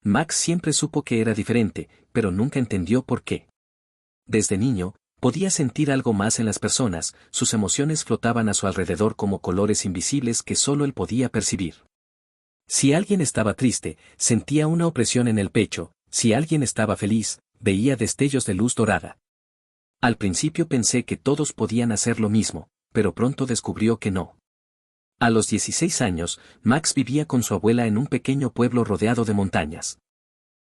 Max siempre supo que era diferente, pero nunca entendió por qué. Desde niño, podía sentir algo más en las personas, sus emociones flotaban a su alrededor como colores invisibles que solo él podía percibir. Si alguien estaba triste, sentía una opresión en el pecho, si alguien estaba feliz, veía destellos de luz dorada. Al principio pensé que todos podían hacer lo mismo, pero pronto descubrió que no. A los 16 años, Max vivía con su abuela en un pequeño pueblo rodeado de montañas.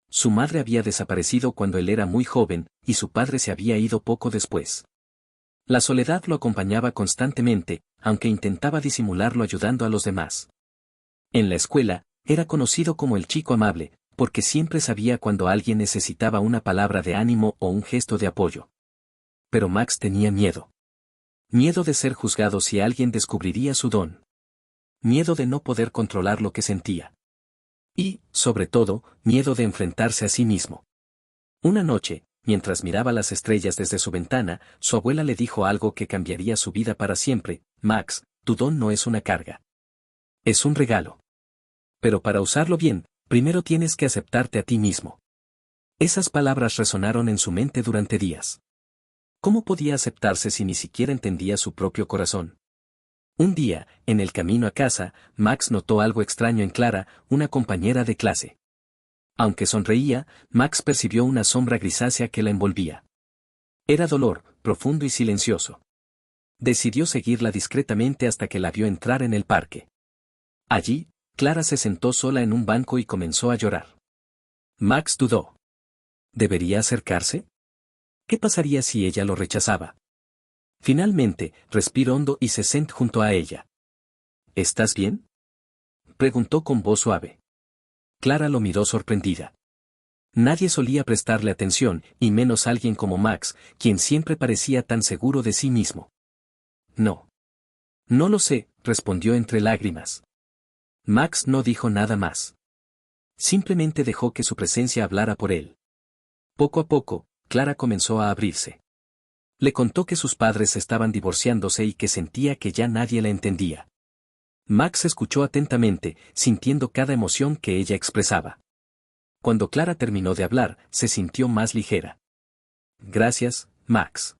Su madre había desaparecido cuando él era muy joven, y su padre se había ido poco después. La soledad lo acompañaba constantemente, aunque intentaba disimularlo ayudando a los demás. En la escuela, era conocido como el chico amable, porque siempre sabía cuando alguien necesitaba una palabra de ánimo o un gesto de apoyo. Pero Max tenía miedo. Miedo de ser juzgado si alguien descubriría su don. Miedo de no poder controlar lo que sentía. Y, sobre todo, miedo de enfrentarse a sí mismo. Una noche, mientras miraba las estrellas desde su ventana, su abuela le dijo algo que cambiaría su vida para siempre: Max, tu don no es una carga. Es un regalo. Pero para usarlo bien, primero tienes que aceptarte a ti mismo. Esas palabras resonaron en su mente durante días. ¿Cómo podía aceptarse si ni siquiera entendía su propio corazón? Un día, en el camino a casa, Max notó algo extraño en Clara, una compañera de clase. Aunque sonreía, Max percibió una sombra grisácea que la envolvía. Era dolor, profundo y silencioso. Decidió seguirla discretamente hasta que la vio entrar en el parque. Allí, Clara se sentó sola en un banco y comenzó a llorar. Max dudó. ¿Debería acercarse? ¿Qué pasaría si ella lo rechazaba? Finalmente, respiró hondo y se sentó junto a ella. ¿Estás bien?, preguntó con voz suave. Clara lo miró sorprendida. Nadie solía prestarle atención, y menos alguien como Max, quien siempre parecía tan seguro de sí mismo. No. No lo sé, respondió entre lágrimas. Max no dijo nada más. Simplemente dejó que su presencia hablara por él. Poco a poco, Clara comenzó a abrirse. Le contó que sus padres estaban divorciándose y que sentía que ya nadie la entendía. Max escuchó atentamente, sintiendo cada emoción que ella expresaba. Cuando Clara terminó de hablar, se sintió más ligera. Gracias, Max.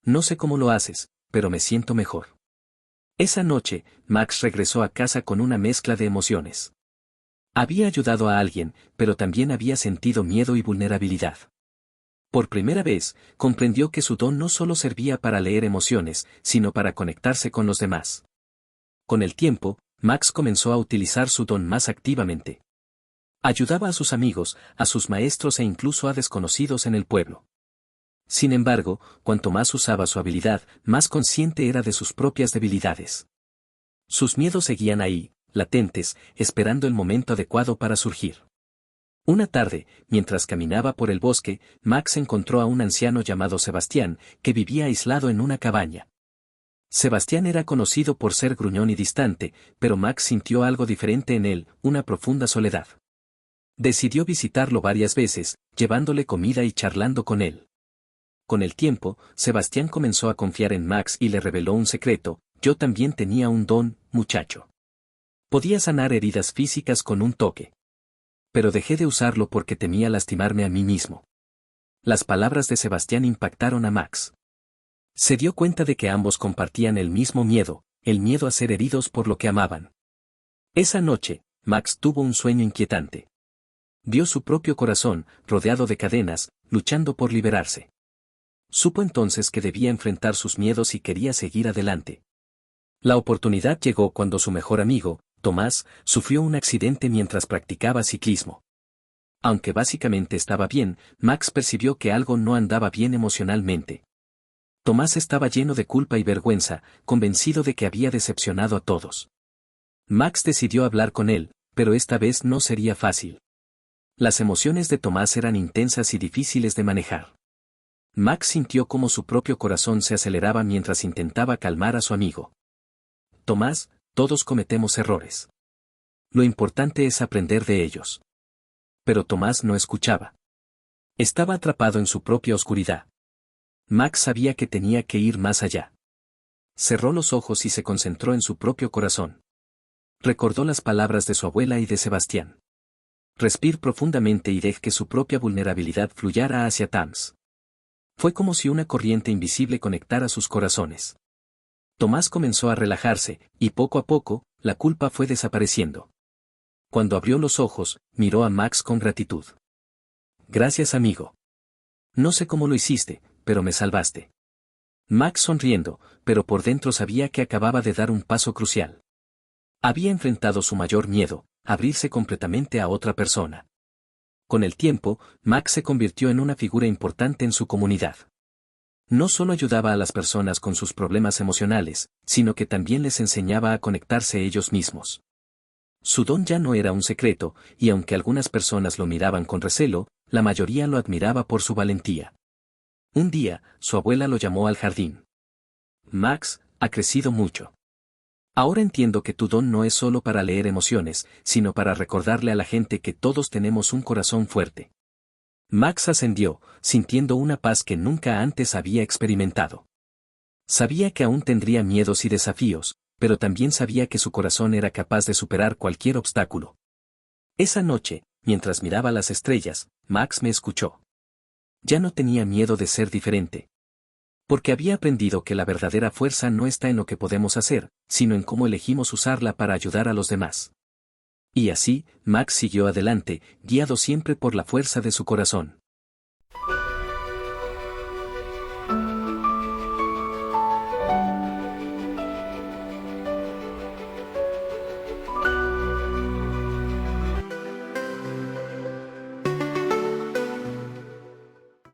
No sé cómo lo haces, pero me siento mejor. Esa noche, Max regresó a casa con una mezcla de emociones. Había ayudado a alguien, pero también había sentido miedo y vulnerabilidad. Por primera vez, comprendió que su don no solo servía para leer emociones, sino para conectarse con los demás. Con el tiempo, Max comenzó a utilizar su don más activamente. Ayudaba a sus amigos, a sus maestros e incluso a desconocidos en el pueblo. Sin embargo, cuanto más usaba su habilidad, más consciente era de sus propias debilidades. Sus miedos seguían ahí, latentes, esperando el momento adecuado para surgir. Una tarde, mientras caminaba por el bosque, Max encontró a un anciano llamado Sebastián, que vivía aislado en una cabaña. Sebastián era conocido por ser gruñón y distante, pero Max sintió algo diferente en él, una profunda soledad. Decidió visitarlo varias veces, llevándole comida y charlando con él. Con el tiempo, Sebastián comenzó a confiar en Max y le reveló un secreto: yo también tenía un don, muchacho. Podía sanar heridas físicas con un toque. Pero dejé de usarlo porque temía lastimarme a mí mismo. Las palabras de Sebastián impactaron a Max. Se dio cuenta de que ambos compartían el mismo miedo, el miedo a ser heridos por lo que amaban. Esa noche, Max tuvo un sueño inquietante. Vio su propio corazón, rodeado de cadenas, luchando por liberarse. Supo entonces que debía enfrentar sus miedos y quería seguir adelante. La oportunidad llegó cuando su mejor amigo, Tomás, sufrió un accidente mientras practicaba ciclismo. Aunque básicamente estaba bien, Max percibió que algo no andaba bien emocionalmente. Tomás estaba lleno de culpa y vergüenza, convencido de que había decepcionado a todos. Max decidió hablar con él, pero esta vez no sería fácil. Las emociones de Tomás eran intensas y difíciles de manejar. Max sintió cómo su propio corazón se aceleraba mientras intentaba calmar a su amigo. Tomás, todos cometemos errores. Lo importante es aprender de ellos. Pero Tomás no escuchaba. Estaba atrapado en su propia oscuridad. Max sabía que tenía que ir más allá. Cerró los ojos y se concentró en su propio corazón. Recordó las palabras de su abuela y de Sebastián. Respire profundamente y deje que su propia vulnerabilidad fluyera hacia Tams. Fue como si una corriente invisible conectara sus corazones. Tomás comenzó a relajarse, y poco a poco, la culpa fue desapareciendo. Cuando abrió los ojos, miró a Max con gratitud. Gracias, amigo. No sé cómo lo hiciste, pero me salvaste. Max sonriendo, pero por dentro sabía que acababa de dar un paso crucial. Había enfrentado su mayor miedo, abrirse completamente a otra persona. Con el tiempo, Max se convirtió en una figura importante en su comunidad. No solo ayudaba a las personas con sus problemas emocionales, sino que también les enseñaba a conectarse ellos mismos. Su don ya no era un secreto, y aunque algunas personas lo miraban con recelo, la mayoría lo admiraba por su valentía. Un día, su abuela lo llamó al jardín. Max, ha crecido mucho. Ahora entiendo que tu don no es solo para leer emociones, sino para recordarle a la gente que todos tenemos un corazón fuerte. Max ascendió, sintiendo una paz que nunca antes había experimentado. Sabía que aún tendría miedos y desafíos, pero también sabía que su corazón era capaz de superar cualquier obstáculo. Esa noche, mientras miraba las estrellas, Max me escuchó. Ya no tenía miedo de ser diferente. Porque había aprendido que la verdadera fuerza no está en lo que podemos hacer, sino en cómo elegimos usarla para ayudar a los demás. Y así, Max siguió adelante, guiado siempre por la fuerza de su corazón.